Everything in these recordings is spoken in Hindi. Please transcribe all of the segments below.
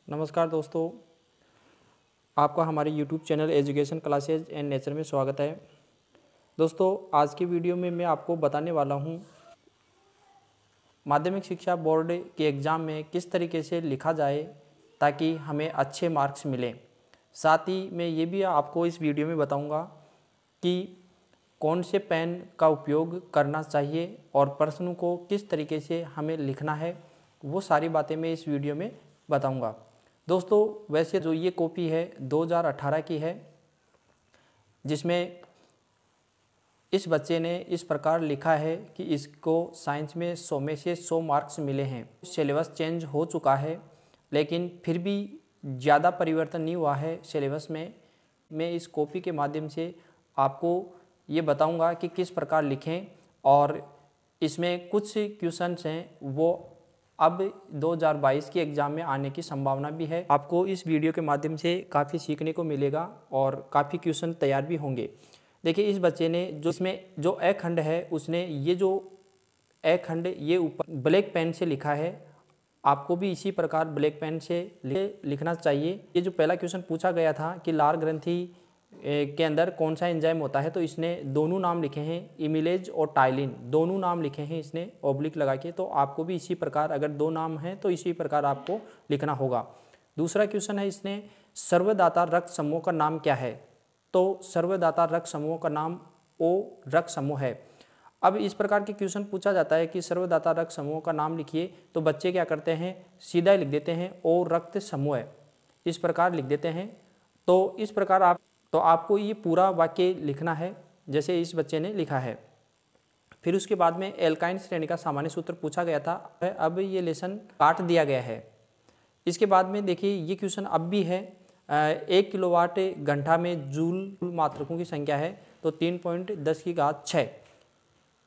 नमस्कार दोस्तों, आपका हमारे YouTube channel education classes and nature में स्वागत है। दोस्तों, आज की वीडियो में मैं आपको बताने वाला हूँ माध्यमिक शिक्षा बोर्ड के एग्ज़ाम में किस तरीके से लिखा जाए ताकि हमें अच्छे मार्क्स मिलें। साथ ही मैं ये भी आपको इस वीडियो में बताऊँगा कि कौन से पेन का उपयोग करना चाहिए और प्रश्नों को किस तरीके से हमें लिखना है, वो सारी बातें मैं इस वीडियो में बताऊँगा। दोस्तों, वैसे जो ये कॉपी है 2018 की है, जिसमें इस बच्चे ने इस प्रकार लिखा है कि इसको साइंस में 100 में से 100 मार्क्स मिले हैं। सिलेबस चेंज हो चुका है, लेकिन फिर भी ज़्यादा परिवर्तन नहीं हुआ है सिलेबस में। मैं इस कॉपी के माध्यम से आपको ये बताऊंगा कि किस प्रकार लिखें, और इसमें कुछ क्वेश्चंस हैं वो अब 2022 के एग्ज़ाम में आने की संभावना भी है। आपको इस वीडियो के माध्यम से काफ़ी सीखने को मिलेगा और काफ़ी क्वेश्चन तैयार भी होंगे। देखिए, इस बच्चे ने जो इसमें जो अ खंड है, उसने ये जो अ खंड ये ऊपर ब्लैक पेन से लिखा है। आपको भी इसी प्रकार ब्लैक पेन से लिखना चाहिए। ये जो पहला क्वेश्चन पूछा गया था कि लार ग्रंथि के अंदर कौन सा एंजाइम होता है, तो इसने दोनों नाम लिखे हैं, इमिलेज और टाइलिन, दोनों नाम लिखे हैं इसने ऑब्लिक लगा के। तो आपको भी इसी प्रकार, अगर दो नाम हैं तो इसी प्रकार आपको लिखना होगा। दूसरा क्वेश्चन है, इसने सर्वदाता रक्त समूह का नाम क्या है, तो सर्वदाता रक्त समूह का नाम ओ रक्त समूह है। अब इस प्रकार के क्वेश्चन पूछा जाता है कि सर्वदाता रक्त समूह का नाम लिखिए, तो बच्चे क्या करते हैं, सीधा ही लिख देते हैं ओ रक्त समूह, इस प्रकार लिख देते हैं। तो इस प्रकार आपको ये पूरा वाक्य लिखना है जैसे इस बच्चे ने लिखा है। फिर उसके बाद में एल्काइन श्रेणी का सामान्य सूत्र पूछा गया था। अब ये लेसन काट दिया गया है। इसके बाद में देखिए, ये क्वेश्चन अब भी है। 1 किलोवाट घंटा में जूल मात्रकों की संख्या है, तो 3.10⁶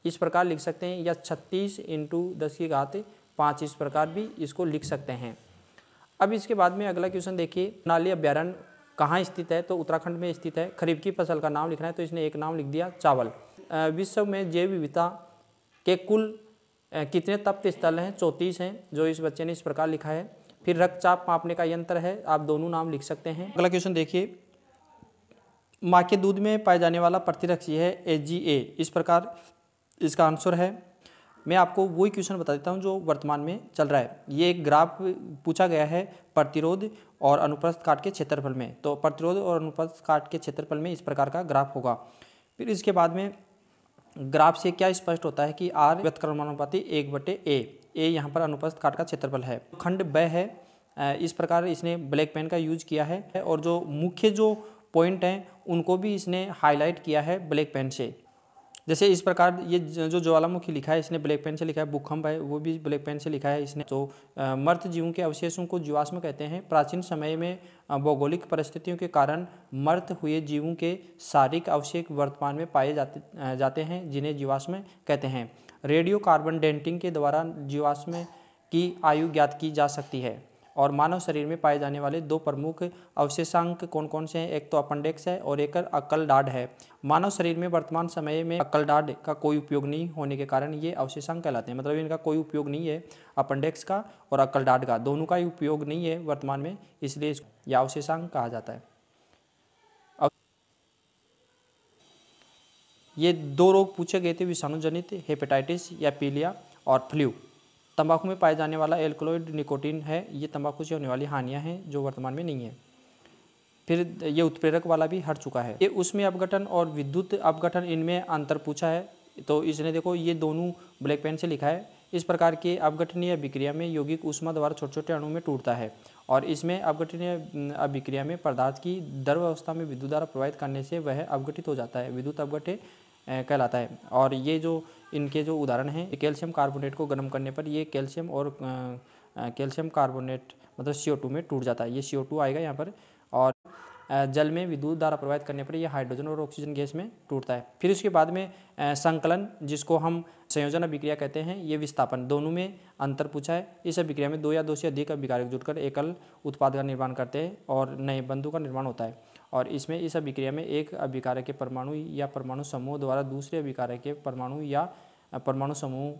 इस प्रकार लिख सकते हैं, या 36 × 10⁵ इस प्रकार भी इसको लिख सकते हैं। अब इसके बाद में अगला क्वेश्चन देखिए, नाली अभ्यारण्य कहाँ स्थित है, तो उत्तराखंड में स्थित है। खरीफ की फसल का नाम लिखना है, तो इसने एक नाम लिख दिया चावल। विश्व में जैव विविधता के कुल कितने तप्त स्थल हैं, 34 हैं, जो इस बच्चे ने इस प्रकार लिखा है। फिर रक्तचाप मापने का यंत्र है, आप दोनों नाम लिख सकते हैं। अगला क्वेश्चन देखिए, माँ के दूध में पाए जाने वाला प्रतिरक्षी है AGA, इस प्रकार इसका आंसर है। मैं आपको वही क्वेश्चन बता देता हूं जो वर्तमान में चल रहा है। ये एक ग्राफ पूछा गया है प्रतिरोध और अनुप्रस्थ काट के क्षेत्रफल में, तो प्रतिरोध और अनुप्रस्थ काट के क्षेत्रफल में इस प्रकार का ग्राफ होगा। फिर इसके बाद में ग्राफ से क्या स्पष्ट होता है कि R व्युत्क्रमानुपाती 1/A, यहाँ पर अनुप्रस्थ काट का क्षेत्रफल है। खंड ब है, इस प्रकार इसने ब्लैक पेन का यूज किया है, और जो मुख्य जो पॉइंट हैं उनको भी इसने हाईलाइट किया है ब्लैक पेन से। जैसे इस प्रकार ये जो ज्वालामुखी लिखा है इसने ब्लैक पेन से लिखा है, भूकंप है वो भी ब्लैक पेन से लिखा है इसने। तो मर्त जीवों के अवशेषों को जीवाश्म कहते हैं। प्राचीन समय में भौगोलिक परिस्थितियों के कारण मर्त हुए जीवों के शारीरिक अवशेष वर्तमान में पाए जाते हैं, जिन्हें जीवाश्म कहते हैं। रेडियो कार्बन डेटिंग के द्वारा जीवाश्म की आयु ज्ञात की जा सकती है। और मानव शरीर में पाए जाने वाले दो प्रमुख अवशेषांक कौन कौन से हैं, एक तो अपेंडिक्स है और एक अक्लडाड है। मानव शरीर में वर्तमान समय में अक्लडाड का कोई उपयोग नहीं होने के कारण ये अवशेषांक कहलाते हैं, मतलब इनका कोई उपयोग नहीं है। अपेंडिक्स का और अक्लडाड का दोनों का ही उपयोग नहीं है वर्तमान में, इसलिए यह अवशेषांक कहा जाता है। ये 2 रोग पूछे गए थे, विषाणु जनित हेपेटाइटिस या पीलिया और फ्लू। तंबाकू में पाए जाने वाला एल्कलॉइड निकोटीन है, ये तंबाकू से होने वाली हानियां हैं जो वर्तमान में नहीं है। फिर ये उत्प्रेरक वाला भी हट चुका है। ये उसमें अपघटन और विद्युत अपघटन, इनमें अंतर पूछा है, तो इसने देखो ये दोनों ब्लैक पेन से लिखा है। इस प्रकार के अपघटनीय अभिक्रिया में यौगिक ऊष्मा द्वारा छोटे छोटे अणु में टूटता है, और इसमें अपघटनीय अभिक्रिया में पदार्थ की द्रव अवस्था में विद्युत द्वारा प्रभावित करने से वह अपघटित हो जाता है, विद्युत अपघट्य कहलाता है। और ये जो इनके जो उदाहरण हैं, कैल्शियम कार्बोनेट को गर्म करने पर ये कैल्शियम और कैल्शियम कार्बोनेट मतलब CO2 में टूट जाता है, ये CO2 आएगा यहाँ पर। और जल में विद्युत धारा प्रवाहित करने पर यह हाइड्रोजन और ऑक्सीजन गैस में टूटता है। फिर उसके बाद में संकलन, जिसको हम संयोजन अभिक्रिया कहते हैं, ये विस्थापन, दोनों में अंतर पूछा है। इस अभिक्रिया में 2 या 2 से अधिक अभिकारक जुड़कर एकल उत्पाद का निर्माण करते हैं और नए बंधु का निर्माण होता है। और इसमें इस अभिक्रिया में एक अभिकारक के परमाणु या परमाणु समूह द्वारा दूसरे अभिकारक के परमाणु या परमाणु समूह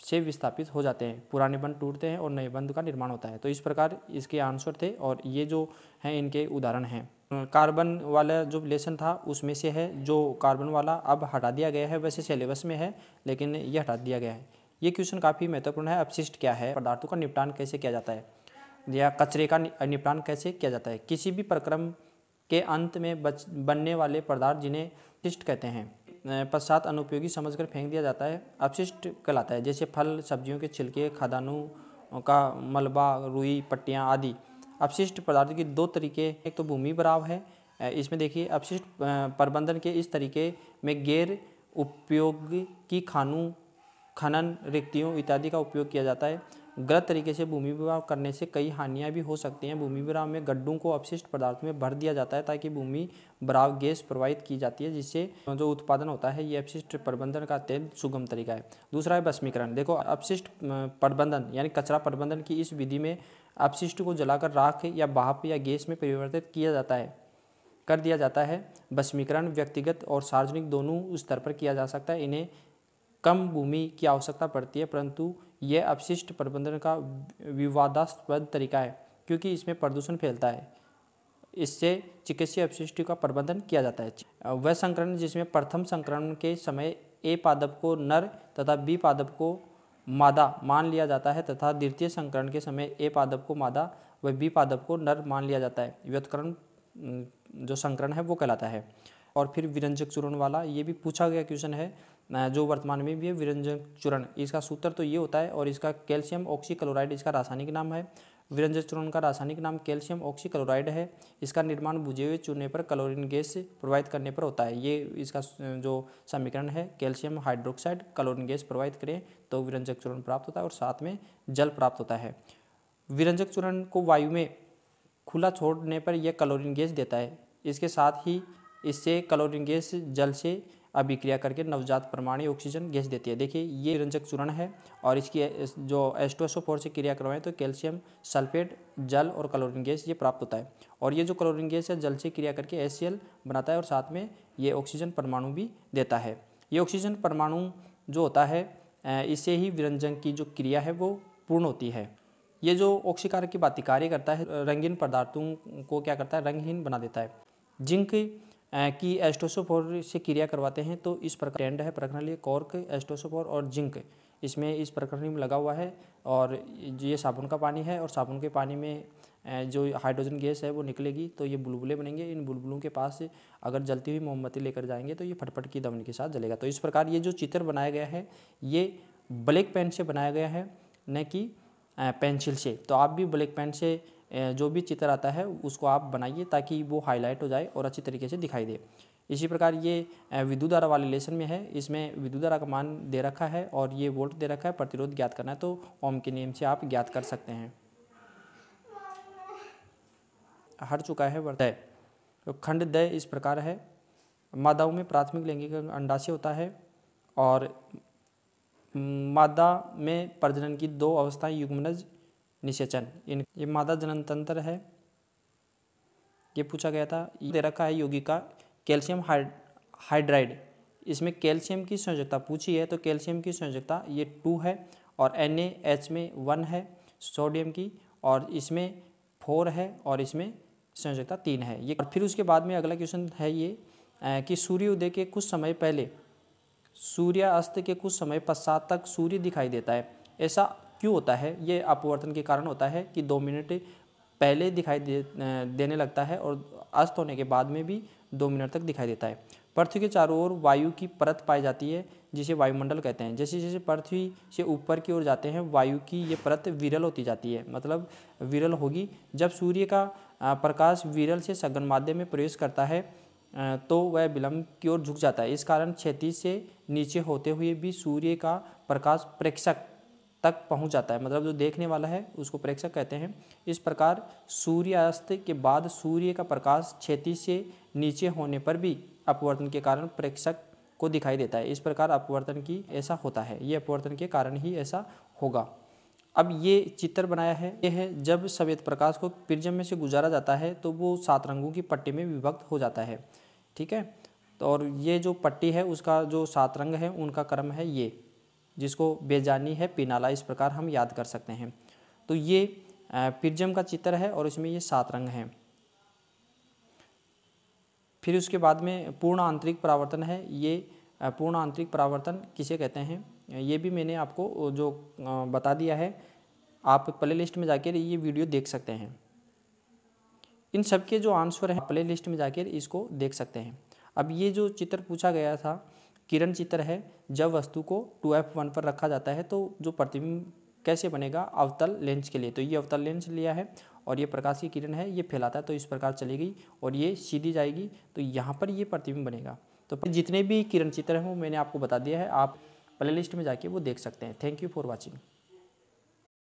से विस्थापित हो जाते हैं, पुराने बंध टूटते हैं और नए बंध का निर्माण होता है। तो इस प्रकार इसके आंसर थे और ये जो हैं इनके उदाहरण हैं। कार्बन वाला जो लेसन था उसमें से है, जो कार्बन वाला अब हटा दिया गया है, वैसे सिलेबस में है लेकिन ये हटा दिया गया है। ये क्वेश्चन काफ़ी महत्वपूर्ण है। अपशिष्ट क्या है, पदार्थों का निपटान कैसे किया जाता है या कचरे का निपटान कैसे किया जाता है। किसी भी प्रक्रम के अंत में बनने वाले पदार्थ जिन्हें अपशिष्ट कहते हैं, पश्चात अनुपयोगी समझकर फेंक दिया जाता है, अपशिष्ट कहलाता है। जैसे फल, सब्जियों के छिलके, खाद्यान्नों का मलबा, रुई, पट्टियाँ आदि। अपशिष्ट पदार्थों की दो तरीके, एक तो भूमि भराव है। इसमें देखिए अपशिष्ट प्रबंधन के इस तरीके में गैर उपयोगी खानों, खनन, रिक्तियों इत्यादि का उपयोग किया जाता है। गलत तरीके से भूमि भराव करने से कई हानियां भी हो सकती हैं। भूमि भराव में गड्ढों को अपशिष्ट पदार्थ में भर दिया जाता है ताकि भूमि भराव गैस प्रवाहित की जाती है, जिससे जो उत्पादन होता है ये अपशिष्ट प्रबंधन का अत्यंत सुगम तरीका है। दूसरा है भस्मीकरण। देखो अपशिष्ट प्रबंधन यानी कचरा प्रबंधन की इस विधि में अपशिष्ट को जलाकर राख या भाप या गैस में परिवर्तित कर दिया जाता है। भस्मीकरण व्यक्तिगत और सार्वजनिक दोनों स्तर पर किया जा सकता है। इन्हें कम भूमि की आवश्यकता पड़ती है, परंतु यह अपशिष्ट प्रबंधन का विवादास्पद तरीका है क्योंकि इसमें प्रदूषण फैलता है। इससे चिकित्सीय अपशिष्ट का प्रबंधन किया जाता है। वह संकरण जिसमें प्रथम संकरण के समय ए पादप को नर तथा बी पादप को मादा मान लिया जाता है तथा द्वितीय संकरण के समय ए पादप को मादा व बी पादप को नर मान लिया जाता है। व्युत्क्रमण जो संकरण है वो कहलाता है। और फिर विरंजक चूर्ण वाला, ये भी पूछा गया क्वेश्चन है जो वर्तमान में भी है। विरंजक चूर्ण, इसका सूत्र तो ये होता है और इसका कैल्शियम ऑक्सीक्लोराइड इसका रासायनिक नाम है। विरंजक चूर्ण का रासायनिक नाम कैल्शियम ऑक्सीक्लोराइड है। इसका निर्माण बुझे हुए चूने पर क्लोरीन गैस प्रवाहित करने पर होता है। ये इसका जो समीकरण है, कैल्शियम हाइड्रोक्साइड क्लोरीन गैस प्रवाहित करें तो विरंजक चूर्ण प्राप्त होता है और साथ में जल प्राप्त होता है। विरंजक चूर्ण को वायु में खुला छोड़ने पर यह क्लोरीन गैस देता है। इसके साथ ही इससे क्लोरीन गैस जल से अभिक्रिया करके नवजात परमाणु ऑक्सीजन गैस देती है। देखिए ये विरंजक चूर्ण है और इसकी जो H2SO4 से क्रिया करवाएं तो कैल्शियम सल्फेट, जल और क्लोरीन गैस ये प्राप्त होता है। और ये जो क्लोरीन गैस है जल से क्रिया करके HCl बनाता है और साथ में ये ऑक्सीजन परमाणु भी देता है। ये ऑक्सीजन परमाणु जो होता है इससे ही विरंजन की जो क्रिया है वो पूर्ण होती है। ये जो ऑक्सीकारक की बाती कार्य करता है, रंगीन पदार्थों को क्या करता है, रंगहीन बना देता है। जिंक की H2SO4 से क्रिया करवाते हैं तो इस प्रकार टेंड है प्रकृति कॉर्क, H2SO4 और जिंक इसमें इस प्रकृति में लगा हुआ है। और ये साबुन का पानी है और साबुन के पानी में जो हाइड्रोजन गैस है वो निकलेगी तो ये बुलबुले बनेंगे। इन बुलबुलों के पास अगर जलती हुई मोमबत्ती लेकर जाएंगे तो ये फटफट की ध्वनि के साथ जलेगा। तो इस प्रकार ये जो चित्र बनाया गया है ये ब्लैक पेन से बनाया गया है, न कि पेंसिल से। तो आप भी ब्लैक पेन से जो भी चित्र आता है उसको आप बनाइए ताकि वो हाईलाइट हो जाए और अच्छी तरीके से दिखाई दे। इसी प्रकार ये विद्युत धारा वाले लेसन में है। इसमें विद्युत धारा का मान दे रखा है और ये वोल्ट दे रखा है। प्रतिरोध ज्ञात करना है तो ओम के नियम से आप ज्ञात कर सकते हैं। हट चुका है वर्तय। तो खंड द इस प्रकार है। मादाओं में प्राथमिक लैंगिक अंडाशय होता है और मादा में प्रजनन की दो अवस्थाएं युग्मनज, निषेचन। ये मादा जनन तंत्र है। ये पूछा गया था। ये दे रखा है यौगिका कैल्शियम हाइड्राइड। इसमें कैल्शियम की संयोजकता पूछी है तो कैल्शियम की संयोजकता ये 2 है और NaH में 1 है सोडियम की, और इसमें 4 है और इसमें संयोजकता 3 है। ये और फिर उसके बाद में अगला क्वेश्चन है ये कि सूर्योदय के कुछ समय पहले सूर्यास्त के कुछ समय पश्चात तक सूर्य दिखाई देता है। ऐसा क्यों होता है? ये अपवर्तन के कारण होता है कि 2 मिनट पहले दिखाई देने लगता है और अस्त होने के बाद में भी 2 मिनट तक दिखाई देता है। पृथ्वी के चारों ओर वायु की परत पाई जाती है जिसे वायुमंडल कहते हैं। जैसे जैसे पृथ्वी से ऊपर की ओर जाते हैं वायु की ये परत विरल होती जाती है, मतलब विरल होगी। जब सूर्य का प्रकाश विरल से सघन माध्यम में प्रवेश करता है तो वह विलंब की ओर झुक जाता है। इस कारण क्षैतिज से नीचे होते हुए भी सूर्य का प्रकाश प्रेक्षक तक पहुंच जाता है, मतलब जो देखने वाला है उसको प्रेक्षक कहते हैं। इस प्रकार सूर्यास्त के बाद सूर्य का प्रकाश क्षैतिज से नीचे होने पर भी अपवर्तन के कारण प्रेक्षक को दिखाई देता है। इस प्रकार अपवर्तन की ऐसा होता है, ये अपवर्तन के कारण ही ऐसा होगा। अब ये चित्र बनाया है, ये है जब श्वेत प्रकाश को प्रिज्म में से गुजारा जाता है तो वो 7 रंगों की पट्टी में विभक्त हो जाता है, ठीक है। तो और ये जो पट्टी है उसका जो 7 रंग है उनका क्रम है ये, जिसको बेजानी है पिनाला, इस प्रकार हम याद कर सकते हैं। तो ये प्रिज्म का चित्र है और इसमें ये 7 रंग हैं। फिर उसके बाद में पूर्ण आंतरिक परावर्तन है। ये पूर्ण आंतरिक परावर्तन किसे कहते हैं, ये भी मैंने आपको जो बता दिया है। आप प्ले लिस्ट में जाकर ये वीडियो देख सकते हैं। इन सब के जो आंसर हैं प्ले लिस्ट में जाकर इसको देख सकते हैं। अब ये जो चित्र पूछा गया था किरण चित्र है, जब वस्तु को 2f1 पर रखा जाता है तो जो प्रतिबिंब कैसे बनेगा अवतल लेंस के लिए। तो ये अवतल लेंस लिया है और ये प्रकाश की किरण है, ये फैलाता है तो इस प्रकार चलेगी और ये सीधी जाएगी, तो यहाँ पर ये प्रतिबिंब बनेगा। तो जितने भी किरण चित्र हैं वो मैंने आपको बता दिया है, आप प्ले लिस्ट में जाके वो देख सकते हैं। Thank you for watching.